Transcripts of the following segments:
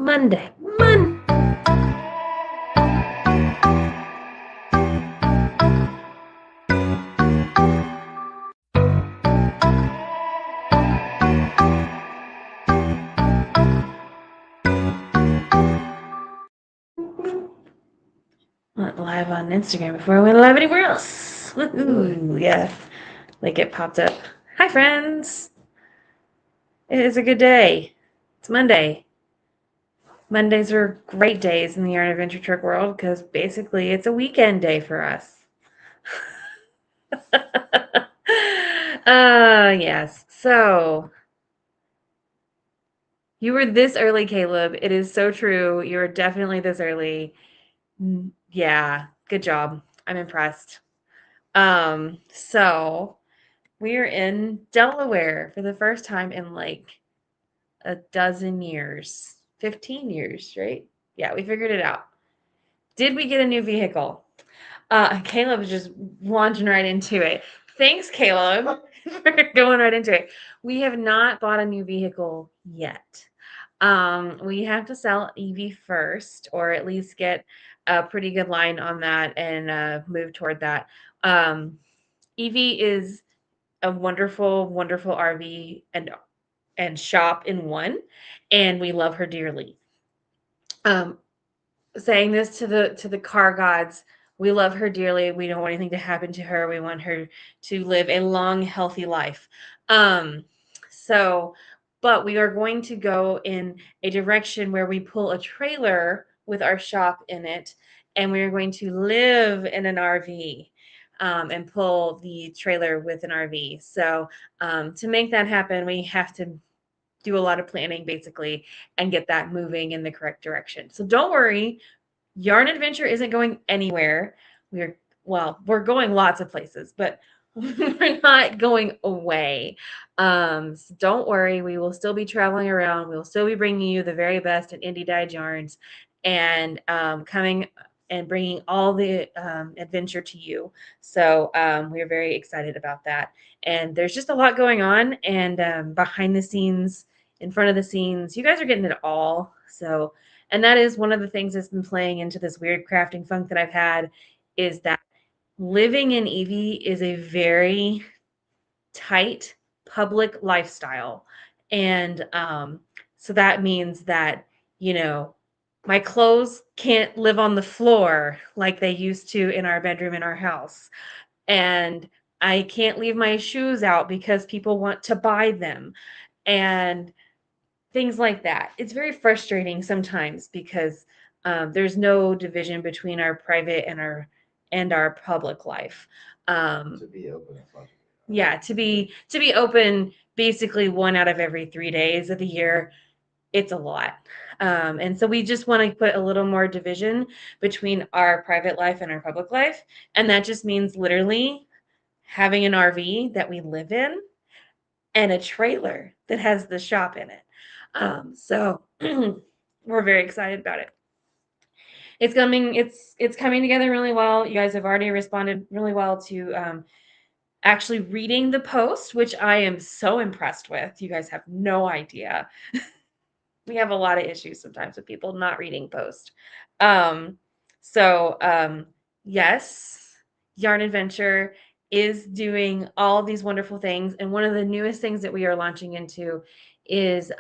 Monday. Went live on Instagram before I went live anywhere else. Woohoo! Yeah, like it popped up. Hi, friends. It is a good day. It's Monday. Mondays are great days in the Yarn Adventure Truck world because basically it's a weekend day for us. Yes. So you were this early, Caleb. It is so true. You are definitely this early. Yeah, good job. I'm impressed. So we are in Delaware for the first time in like a dozen years, 15 years, right? Yeah, we figured it out. Did we get a new vehicle? Caleb is just launching right into it. Thanks, Caleb, for going right into it. We have not bought a new vehicle yet. We have to sell EV first, or at least get a pretty good line on that and move toward that. EV is a wonderful, wonderful RV and shop in one, and we love her dearly. Um, Saying this to the car gods, we love her dearly. We don't want anything to happen to her. We want her to live a long, healthy life. Um, so, but we are going to go in a direction where we pull a trailer with our shop in it, and we are going to live in an RV. And pull the trailer with an RV. So, to make that happen, we have to do a lot of planning basically and get that moving in the correct direction. So don't worry, Yarn Adventure isn't going anywhere. We're going lots of places, but we're not going away. So don't worry, we will still be traveling around. We will still be bringing you the very best in indie dyed yarns and coming and bringing all the adventure to you. So we are very excited about that. And there's just a lot going on, and behind the scenes, in front of the scenes, you guys are getting it all. So, and that is one of the things that's been playing into this weird crafting funk that I've had, is that living in Evie is a very tight public lifestyle. And so that means that, you know, my clothes can't live on the floor like they used to in our bedroom in our house. And I can't leave my shoes out because people want to buy them. And things like that. It's very frustrating sometimes because there's no division between our private and our public life. To be open. Yeah, to be open basically 1 out of every 3 days of the year, it's a lot. And so we just want to put a little more division between our private life and our public life, and that just means literally having an RV that we live in and a trailer that has the shop in it. So we're very excited about it. It's coming together really well. You guys have already responded really well to actually reading the post, which I am so impressed with. You guys have no idea. We have a lot of issues sometimes with people not reading post. Um, so yes, Yarn Adventure is doing all these wonderful things, and one of the newest things that we are launching into is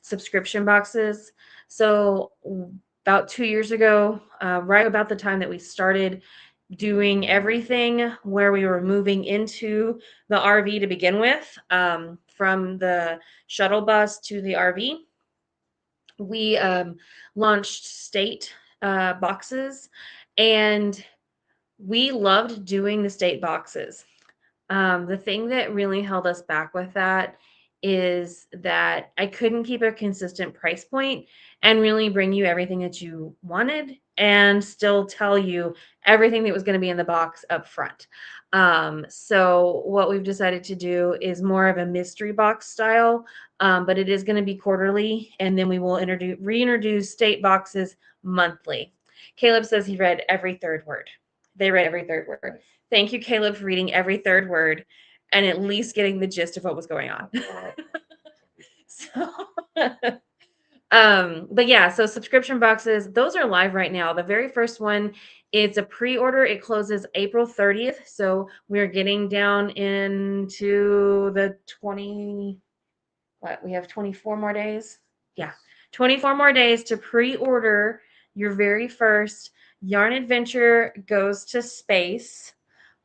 subscription boxes. So about 2 years ago, right about the time that we started doing everything where we were moving into the RV to begin with, from the shuttle bus to the RV, we launched state boxes, and we loved doing the state boxes. The thing that really held us back with that is that I couldn't keep a consistent price point and really bring you everything that you wanted and still tell you everything that was going to be in the box up front. So what we've decided to do is more of a mystery box style, but it is going to be quarterly, and then we will reintroduce state boxes monthly. Caleb says he read every third word. They read every third word. Thank you, Caleb, for reading every third word and at least getting the gist of what was going on. So, But yeah, so subscription boxes, those are live right now. The very first one, it's a pre-order. It closes April 30th. So we're getting down into the 20, what, we have 24 more days? Yeah, 24 more days to pre-order your very first Yarn Adventure Goes to Space.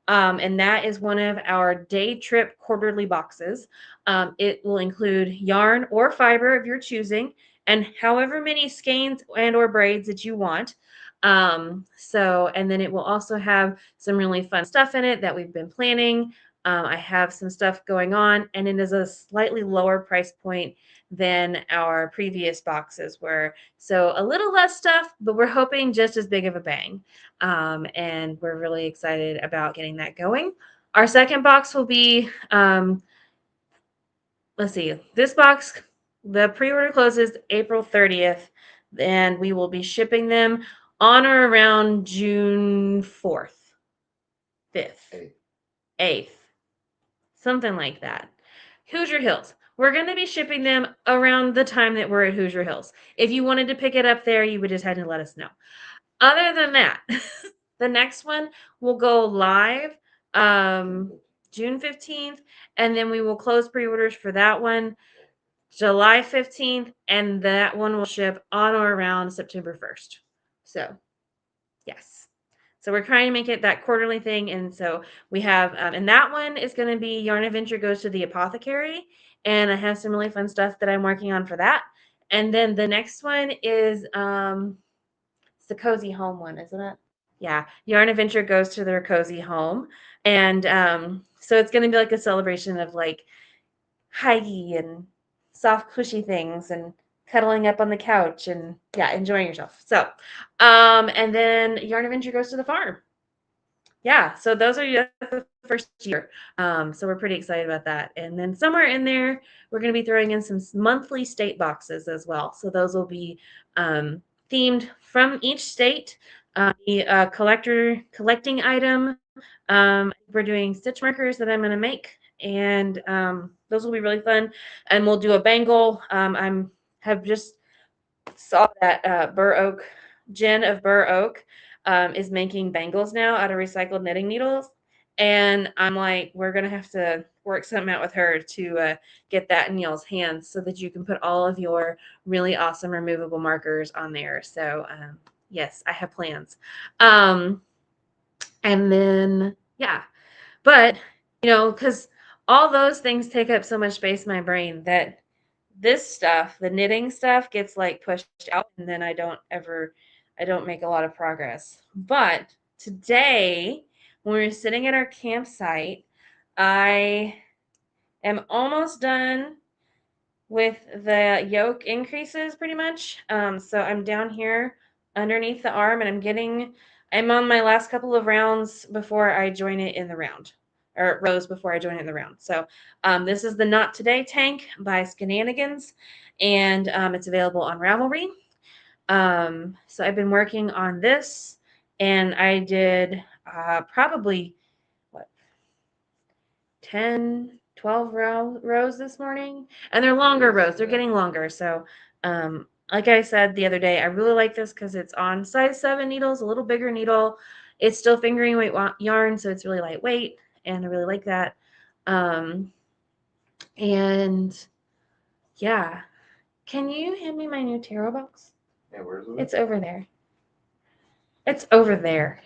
And that is one of our day trip quarterly boxes. It will include yarn or fiber of your choosing, and however many skeins and or braids that you want. And then it will also have some really fun stuff in it that we've been planning. I have some stuff going on, and it is a slightly lower price point than our previous boxes were. So a little less stuff, but we're hoping just as big of a bang. And we're really excited about getting that going. Our second box will be, let's see, this box, the pre-order closes April 30th, and we will be shipping them on or around June 4th, 5th, 8th, something like that. Hoosier Hills. We're going to be shipping them around the time that we're at Hoosier Hills. If you wanted to pick it up there, you would just have to let us know. Other than that, the next one will go live June 15th, and then we will close pre-orders for that one July 15th, and that one will ship on or around September 1st. So, yes. So we're trying to make it that quarterly thing, and so we have, and that one is going to be Yarn Adventure Goes to the Apothecary, and I have some really fun stuff that I'm working on for that. And then the next one is it's the Cozy Home one, isn't it? Yeah, Yarn Adventure Goes to their cozy home, and so it's going to be like a celebration of like huggy and soft, cushy things, and cuddling up on the couch, and yeah, enjoying yourself. So, and then Yarn Adventure Goes to the Farm. Yeah, so those are the first year. So we're pretty excited about that. And then somewhere in there, we're going to be throwing in some monthly state boxes as well. So those will be themed from each state. The collecting item. We're doing stitch markers that I'm going to make, and those will be really fun. And we'll do a bangle. I'm have just saw that Burr Oak, Jen of Burr Oak, is making bangles now out of recycled knitting needles. And I'm like, we're going to have to work something out with her to get that in y'all's hands so that you can put all of your really awesome removable markers on there. So, yes, I have plans. And then, yeah, but, because all those things take up so much space in my brain that this stuff, the knitting stuff, gets like pushed out, and then I don't make a lot of progress. But today, when we were sitting at our campsite, I am almost done with the yoke increases pretty much. So I'm down here underneath the arm, and I'm on my last couple of rounds before I join it in the round, or rows before I join it in the round. So this is the Not Today tank by Skenanigans, and it's available on Ravelry. So I've been working on this, and I did probably what 10, 12 rows this morning, and they're longer rows. They're getting longer. So, like I said the other day, I really like this because it's on size 7 needles, a little bigger needle. It's still fingering weight yarn, so it's really lightweight, and I really like that. And yeah, can you hand me my new tarot box? Yeah, where's it? It's over there. It's over there.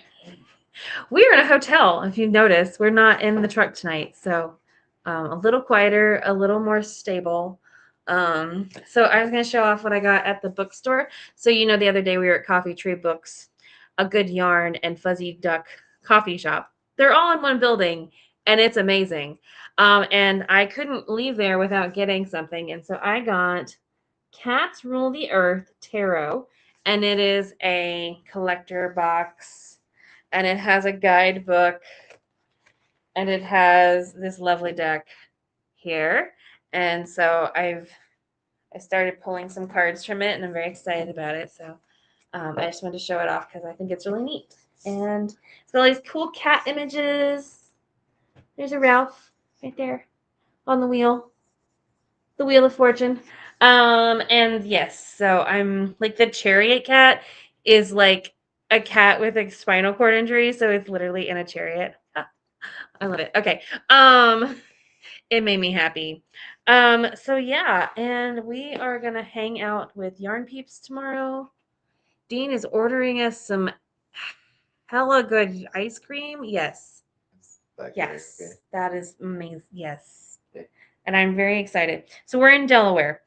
We're in a hotel, if you notice. We're not in the truck tonight, so a little quieter, a little more stable. So I was going to show off what I got at the bookstore. So the other day we were at Coffee Tree Books, A Good Yarn, and Fuzzy Duck Coffee Shop. They're all in one building, and it's amazing. And I couldn't leave there without getting something, and so I got Cats Rule the Earth Tarot, and it is a collector box. And it has a guidebook, and it has this lovely deck here. And so I started pulling some cards from it, and I'm very excited about it. So I just wanted to show it off because I think it's really neat. And it's got all these cool cat images. There's a Ralph right there on the wheel of fortune. And yes, so I'm like the chariot cat is like a cat with a spinal cord injury, so it's literally in a chariot. I love it. Okay. It made me happy. So yeah, and we are gonna hang out with Yarn Peeps tomorrow. Dean is ordering us some hella good ice cream. Yes. Yes. That is amazing. Yes. Okay. And I'm very excited. So we're in Delaware.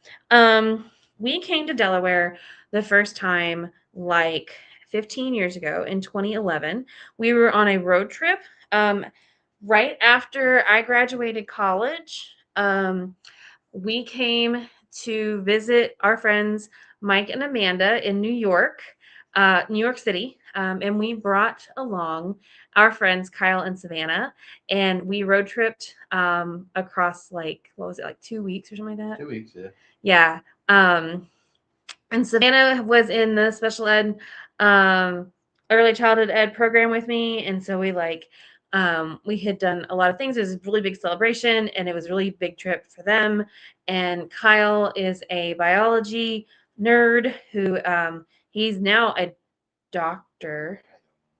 We came to Delaware the first time like 15 years ago in 2011. We were on a road trip right after I graduated college. We came to visit our friends Mike and Amanda in New York City, and we brought along our friends Kyle and Savannah, and we road tripped across like what was it, like 2 weeks or something like that? 2 weeks, yeah. Yeah. And Savannah was in the special ed early childhood ed program with me, and so we had done a lot of things. It was a really big celebration, and it was a really big trip for them. And Kyle is a biology nerd who he's now a doctor.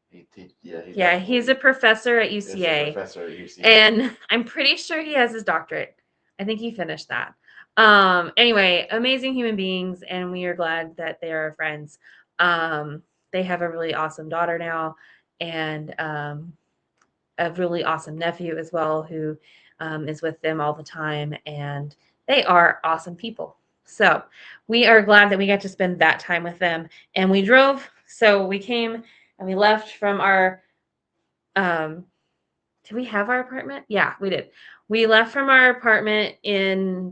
He's a professor at UCA. And I'm pretty sure he has his doctorate. I think he finished that. Anyway, amazing human beings, and we are glad that they are our friends. They have a really awesome daughter now, and a really awesome nephew as well, who is with them all the time, and they are awesome people. So we are glad that we got to spend that time with them. And we drove, so we came and we left from our did we have our apartment? Yeah, we did. We left from our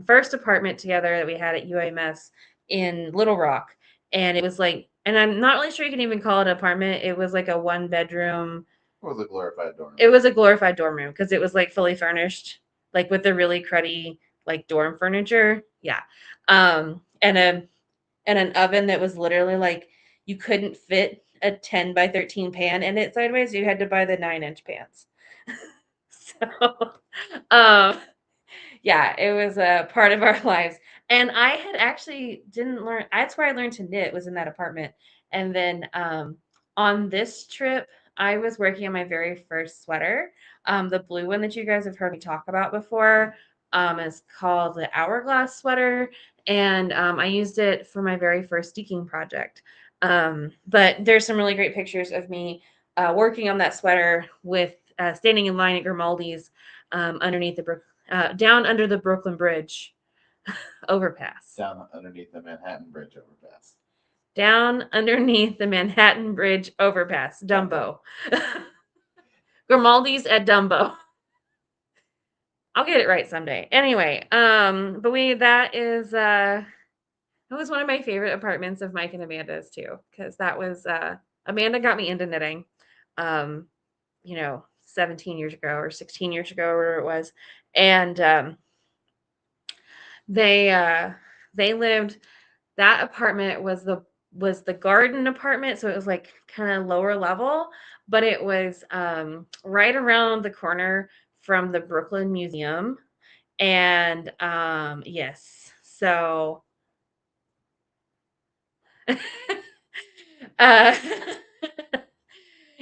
first apartment together that we had at UAMS in Little Rock. And it was like, and I'm not really sure you can even call it an apartment. It was like a 1 bedroom. It was a glorified dorm room. It was a glorified dorm room because it was like fully furnished, like with the really cruddy like dorm furniture. Yeah. And an oven that was literally like you couldn't fit a 10 by 13 pan in it sideways. You had to buy the 9-inch pans. So, yeah, it was a part of our lives. And I had actually didn't learn. That's where I learned to knit, was in that apartment. And then on this trip, I was working on my very first sweater. The blue one that you guys have heard me talk about before is called the Hourglass sweater. And I used it for my very first deking project. But there's some really great pictures of me working on that sweater with standing in line at Grimaldi's underneath down under the Brooklyn Bridge overpass. Down underneath the Manhattan Bridge overpass. Down underneath the Manhattan Bridge overpass. Dumbo. Grimaldi's at Dumbo. I'll get it right someday. Anyway, but that was one of my favorite apartments of Mike and Amanda's too, because that was Amanda got me into knitting, 17 years ago or 16 years ago, or whatever it was, and they lived. That apartment was the garden apartment, so it was like kind of lower level, but it was right around the corner from the Brooklyn Museum, and yes, so uh,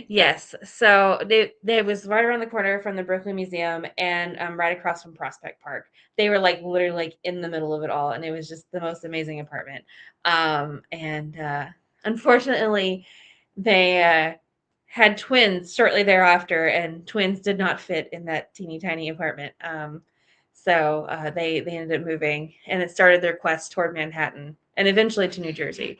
yes, so they was right around the corner from the Brooklyn Museum and right across from Prospect Park. They were like literally like in the middle of it all, and it was just the most amazing apartment. And unfortunately, they had twins shortly thereafter, and twins did not fit in that teeny tiny apartment. So they ended up moving, and it started their quest toward Manhattan and eventually to New Jersey.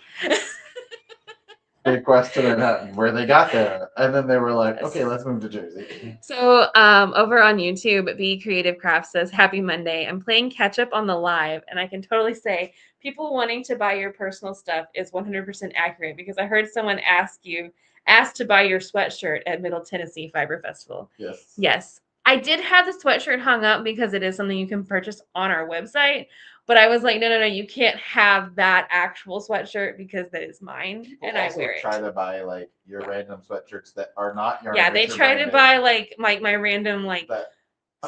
Big quest to Manhattan, where they got there, and then they were like, "Okay, let's move to Jersey." So over on YouTube, Be Creative Crafts says, "Happy Monday. I'm playing catch up on the live, and I can totally say people wanting to buy your personal stuff is 100% accurate, because I heard someone asked to buy your sweatshirt at Middle Tennessee Fiber Festival." Yes. Yes. I did have the sweatshirt hung up because it is something you can purchase on our website. But I was like, no, you can't have that actual sweatshirt because that is mine, People and I wear it. Try to buy like your random sweatshirts that are not your. Yeah, they try to buy like my random like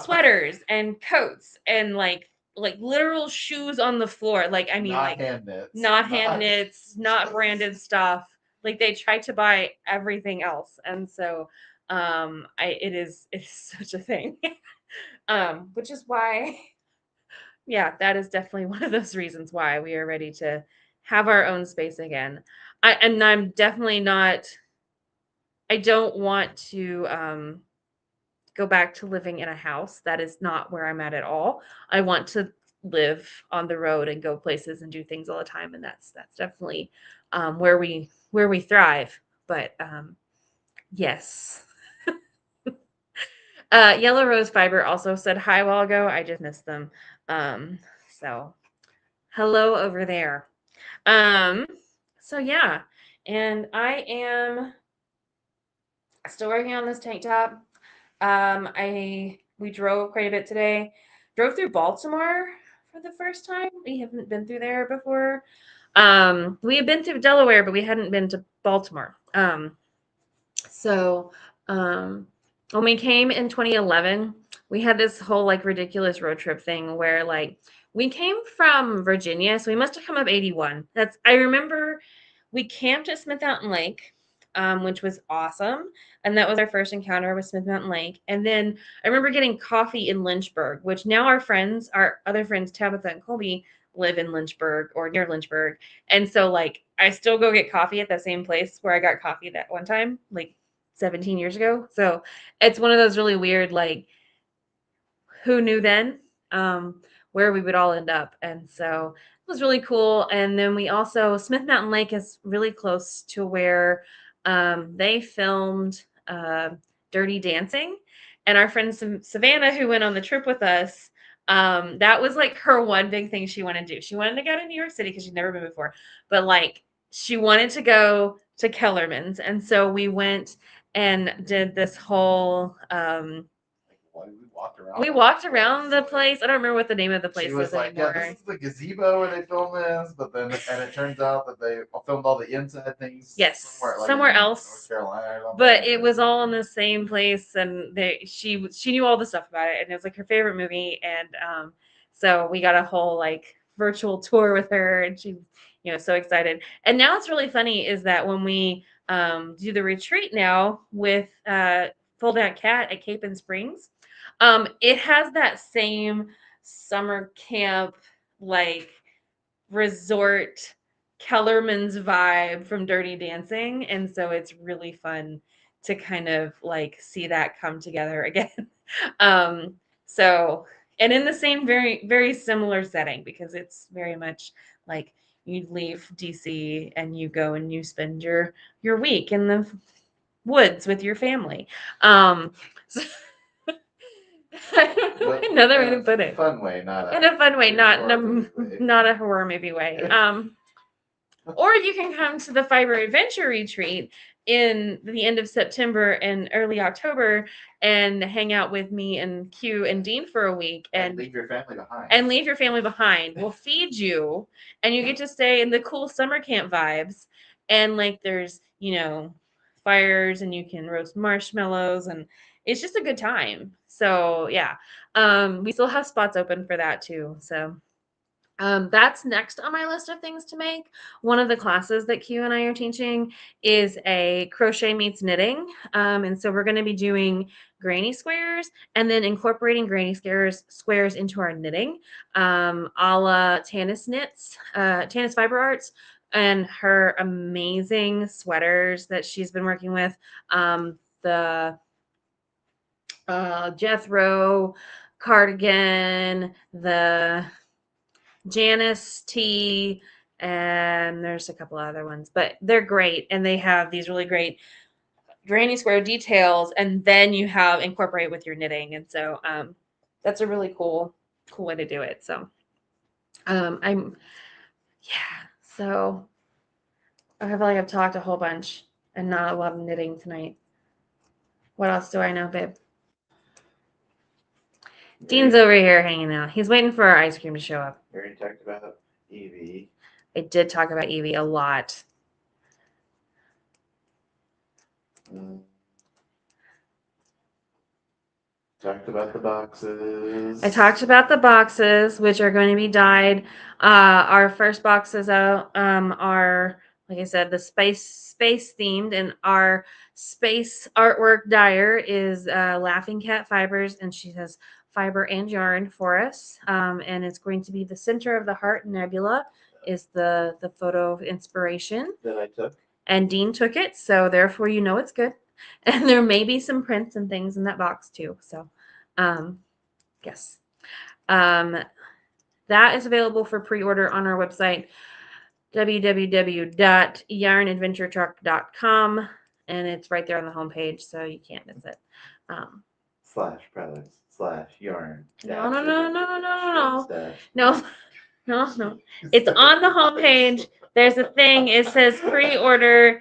sweaters and coats and like like literal shoes on the floor. Like, I mean, Not like hand knits. not hand knits, not branded stuff. Like they try to buy everything else. And so it's such a thing. Which is why, yeah, that is definitely one of those reasons why we are ready to have our own space again. I'm definitely not, I don't want to go back to living in a house. That is not where I'm at all. I want to live on the road and go places and do things all the time, and that's definitely where we thrive. But yes. Yellow Rose Fiber also said hi a while ago. I just missed them. Um, so hello over there. Um, so yeah, and I am still working on this tank top. We drove quite a bit today. Drove through Baltimore for the first time. We haven't been through there before. We had been through Delaware, but we hadn't been to Baltimore. So when we came in 2011, we had this whole like ridiculous road trip thing where like we came from Virginia, so we must have come up 81. I remember we camped at Smith Mountain Lake, which was awesome. And that was our first encounter with Smith Mountain Lake. And then I remember getting coffee in Lynchburg, which now our other friends, Tabitha and Colby, live in Lynchburg or near Lynchburg. And so like I still go get coffee at that same place where I got coffee that one time, like 17 years ago. So it's one of those really weird, like, who knew then where we would all end up. And so it was really cool. And then Smith Mountain Lake is really close to where they filmed Dirty Dancing. And our friend Savannah, who went on the trip with us, that was like her one big thing she wanted to do. She wanted to go to New York City because she'd never been before, but like she wanted to go to Kellerman's. And so we went and did this whole we walked around the place. I don't remember what the name of the place She was like, anymore. "Yeah, this is the gazebo where they filmed this," but then and it turns out that they filmed all the inside things. Yes, somewhere in else. North Carolina or something. But it was all in the same place, and she knew all the stuff about it, and it was like her favorite movie. And so we got a whole like virtual tour with her, and she, so excited. And now it's really funny is that when we do the retreat now with Full That Cat at Cape and Springs, it has that same summer camp like resort Kellerman's vibe from Dirty Dancing. And so it's really fun to kind of like see that come together again. um, so, and in the same very, very similar setting, because it's very much like you leave DC and you go and you spend your week in the woods with your family. So another way to put it. Fun way, not in a fun way, not a horror movie way. Or you can come to the Fiber Adventure Retreat in the end of September and early October and hang out with me and Q and Dean for a week and leave your family behind. We'll feed you, and you get to stay in the cool summer camp vibes. And like there's, fires, and you can roast marshmallows, and it's just a good time. So yeah. We still have spots open for that too. So that's next on my list of things to make. One of the classes that Q and I are teaching is a crochet meets knitting. And so we're going to be doing granny squares and then incorporating granny squares into our knitting, a la Tanis Knits, Tanis Fiber Arts, and her amazing sweaters that she's been working with. The Jethro cardigan, the Janice T, and there's a couple other ones, but they're great. And they have these really great granny square details, and then you have incorporate with your knitting. And so that's a really cool way to do it. So so I feel like I've talked a whole bunch and not a lot of knitting tonight. What else do I know, babe? Dean's over here hanging out. He's waiting for our ice cream to show up. We already talked about Evie. I did talk about Evie a lot. Talked about the boxes. I talked about the boxes, which are going to be dyed. Our first boxes out are, like I said, the space themed, and our space artwork dyer is Laughing Cat Fibers, and she has fiber and yarn for us. And it's going to be the center of the heart nebula is the photo of inspiration. that I took. And Dean took it, so therefore you know it's good. And there may be some prints and things in that box too. So, yes. Um, that is available for pre-order on our website, www.yarnadventuretruck.com, and it's right there on the homepage, so you can't miss it. /products/yarn. No. It's on the homepage. There's a thing. It says pre-order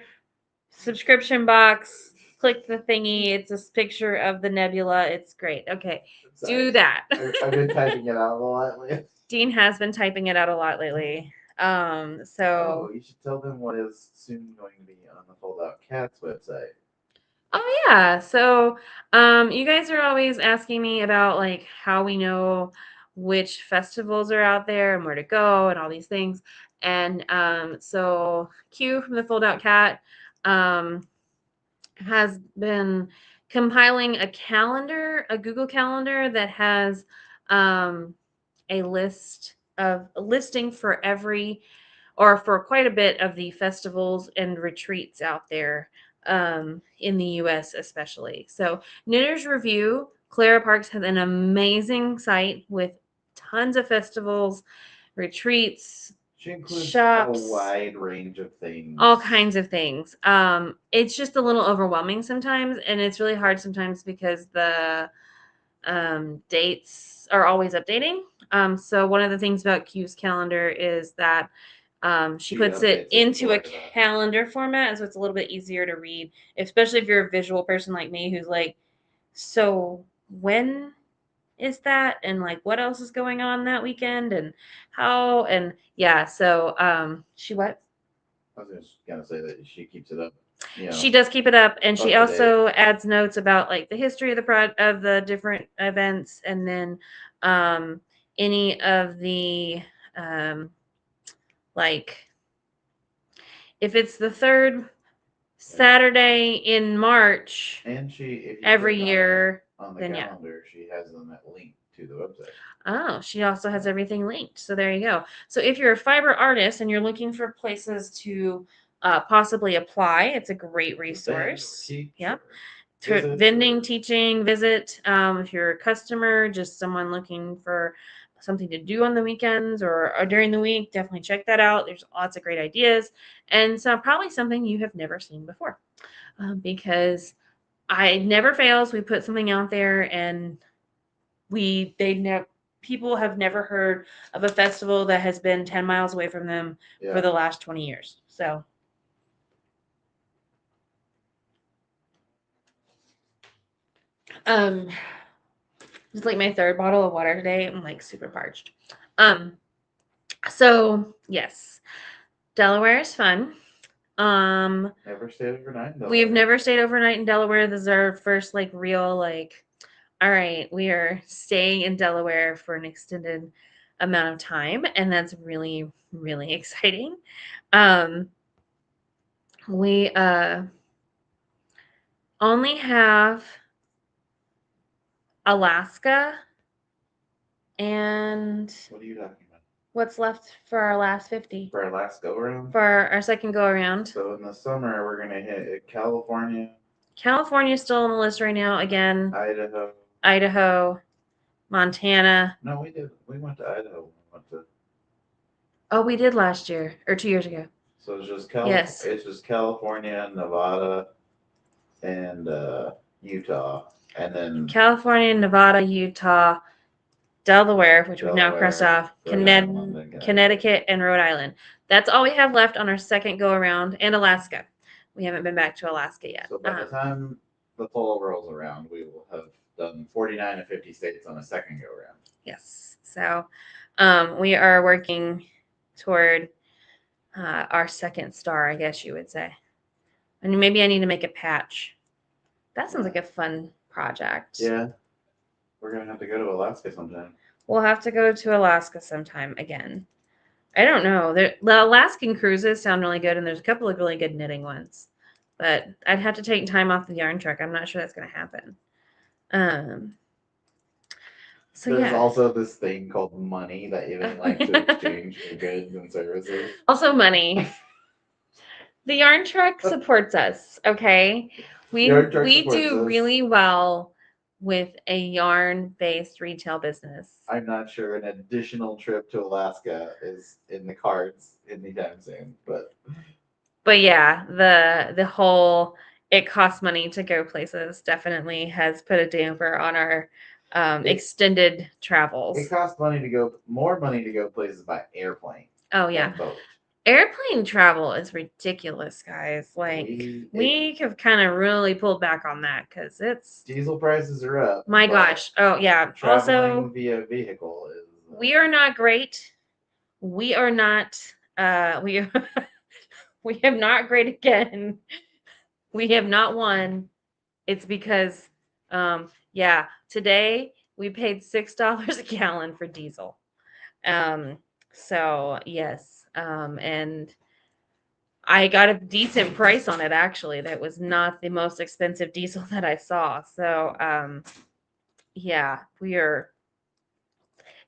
subscription box. Click the thingy. It's a picture of the nebula. It's great. Okay, do that. I've been typing it out a lot lately. Dean has been typing it out a lot lately. So you should tell them what is soon going to be on the Fold Out Cats website. Oh yeah. So you guys are always asking me about like how we know which festivals are out there and where to go and all these things. And so Q from the Fold Out Cat has been compiling a calendar, a Google calendar that has a listing for every or for quite a bit of the festivals and retreats out there in the US especially. So Knitters Review, Clara Parks has an amazing site with tons of festivals, retreats, She includes shops, a wide range of things. all kinds of things. It's just a little overwhelming sometimes, and it's really hard sometimes because the dates are always updating. So one of the things about Q's calendar is that she puts it into a calendar format, so it's a little bit easier to read, especially if you're a visual person like me who's like, so when is that, and like what else is going on that weekend, and how, and yeah. So she what? I was just gonna say that she keeps it up. She does keep it up, and she up to also adds notes about like the history of the different events, and then any of the like if it's the third Saturday in March, and if you every click year, on the then calendar, she has them linked to the website. Oh, she also has everything linked. So there you go. So if you're a fiber artist and you're looking for places to possibly apply, it's a great resource. Yep. Vending, teaching, visit. If you're a customer, just someone looking for something to do on the weekends or during the week, definitely check that out. There's lots of great ideas, and so probably something you have never seen before, because I never fails. We put something out there, and people have never heard of a festival that has been 10 miles away from them for the last 20 years. So it's like my third bottle of water today. I'm like super parched. So yes, Delaware is fun. Never stayed overnight in Delaware. We've never stayed overnight in Delaware. This is our first like real like, all right, we are staying in Delaware for an extended amount of time, and that's really, really exciting. We only have Alaska and what are you talking about? What's left for our last 50? For our last go around? For our second go around. So in the summer, we're going to hit California. California is still on the list right now. Again, Idaho, Montana. No, we did. We went to Idaho. Oh, we did last year or 2 years ago. So it's just Yes. It's just California, Nevada, and Utah, and then California, Nevada, Utah, Delaware, which we've now crossed off, Connecticut, and Rhode Island. That's all we have left on our second go around, and Alaska. We haven't been back to Alaska yet. So by the time the fall rolls around, we will have done 49 of 50 states on a second go around. Yes. So we are working toward our second star, I guess you would say. And maybe I need to make a patch. That sounds like a fun project. Yeah. We're gonna have to go to Alaska sometime. We'll have to go to Alaska sometime again. I don't know. The Alaskan cruises sound really good, and there's a couple of really good knitting ones. But I'd have to take time off the yarn truck. I'm not sure that's going to happen. So There's yeah. also this thing called money that you would like to exchange for goods and services. Also money. The yarn truck supports us, okay? Yarn truck We supports do us. really well with a yarn-based retail business. I'm not sure an additional trip to Alaska is in the cards anytime soon, but yeah, the whole it costs money to go places definitely has put a damper on our extended travels. it costs more money to go places by airplane. Oh yeah. Than boat. Airplane travel is ridiculous, guys. Like we have kind of really pulled back on that because it's diesel prices are up. My gosh. Oh yeah. Traveling Also, via vehicle is. We are not great. We are not. We we have not great again. We have not won. It's because, yeah, today we paid $6 a gallon for diesel. So yes, and I got a decent price on it actually. That was not the most expensive diesel that I saw. So, yeah,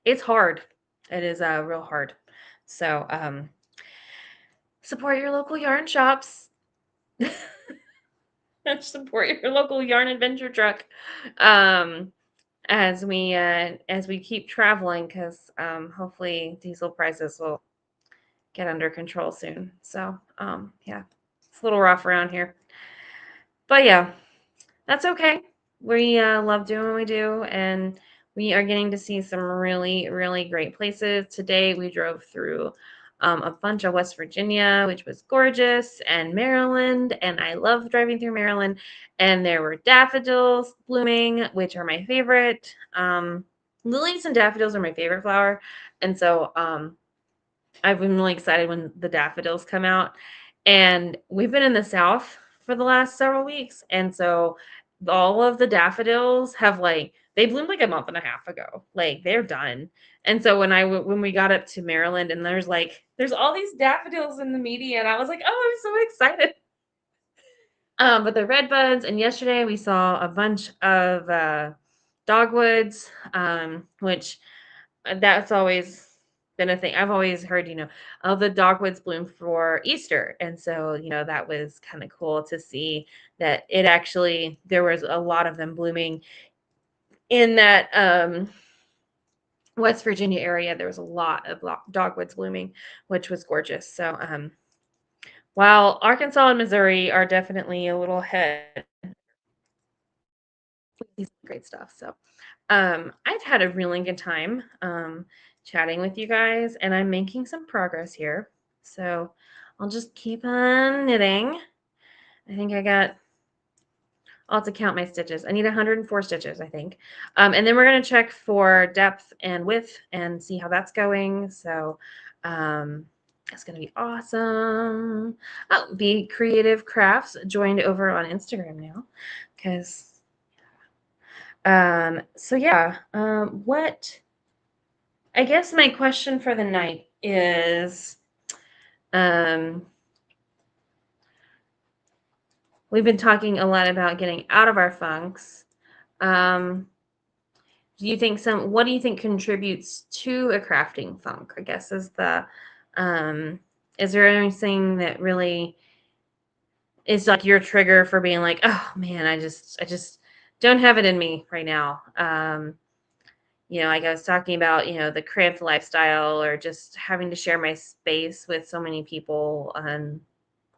it's hard. It is real hard. So, support your local yarn shops. Support your local yarn adventure truck. As we keep traveling, because hopefully diesel prices will get under control soon. So yeah, it's a little rough around here, but yeah, that's okay. We love doing what we do, and we are getting to see some really, really great places. Today we drove through a bunch of West Virginia, which was gorgeous, and Maryland, and I love driving through Maryland. And there were daffodils blooming, which are my favorite. Lilies and daffodils are my favorite flower, and so I've been really excited when the daffodils come out. And we've been in the South for the last several weeks, and so all of the daffodils have they bloomed like a month and a half ago. Like they're done. And so when we got up to Maryland, and there's all these daffodils in the media, and I was like, oh, I'm so excited. But the red buds, and yesterday we saw a bunch of dogwoods, which that's always been a thing. I've always heard, the dogwoods bloom for Easter. And so, that was kind of cool to see that there was a lot of them blooming in that West Virginia area. There was a lot of dogwoods blooming, which was gorgeous. So, while Arkansas and Missouri are definitely a little ahead, these great stuff. So, I've had a really good time chatting with you guys, and I'm making some progress here. So I'll just keep on knitting. I think I'll have to count my stitches. I need 104 stitches, I think. And then we're going to check for depth and width and see how that's going. So it's going to be awesome. Oh, Be Creative Crafts joined over on Instagram now because so yeah, what I guess my question for the night is, we've been talking a lot about getting out of our funks. What do you think contributes to a crafting funk? I guess is there anything that really is like your trigger for being like, oh man, I just don't have it in me right now. Like I was talking about, the cramped lifestyle, or just having to share my space with so many people,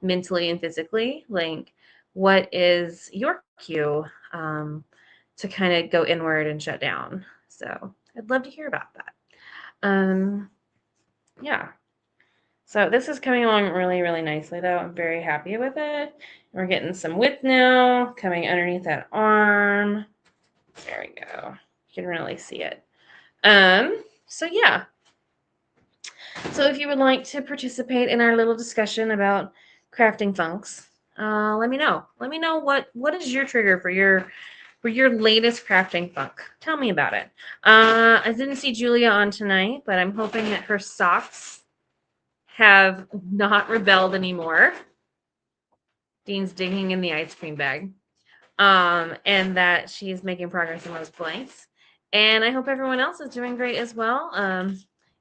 mentally and physically. Like, what is your cue to kind of go inward and shut down? So I'd love to hear about that. Yeah. So this is coming along really, really nicely, though. I'm very happy with it. We're getting some width now, coming underneath that arm. There we go. You can really see it. So yeah. So if you would like to participate in our little discussion about crafting funks, let me know. Let me know what is your trigger for your for your latest crafting funk. Tell me about it. I didn't see Julia on tonight, but I'm hoping that her socks have not rebelled anymore. Dean's digging in the ice cream bag. And that she's making progress on those blanks. And I hope everyone else is doing great as well.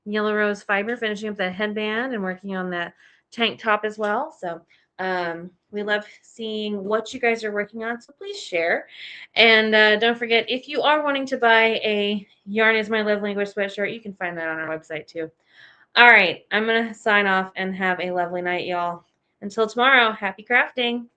Yellow Rose Fiber finishing up that headband and working on that tank top as well. So we love seeing what you guys are working on. So please share. And don't forget, if you are wanting to buy a Yarn is My Love Language sweatshirt, you can find that on our website too. All right, I'm going to sign off and have a lovely night, y'all. Until tomorrow, happy crafting.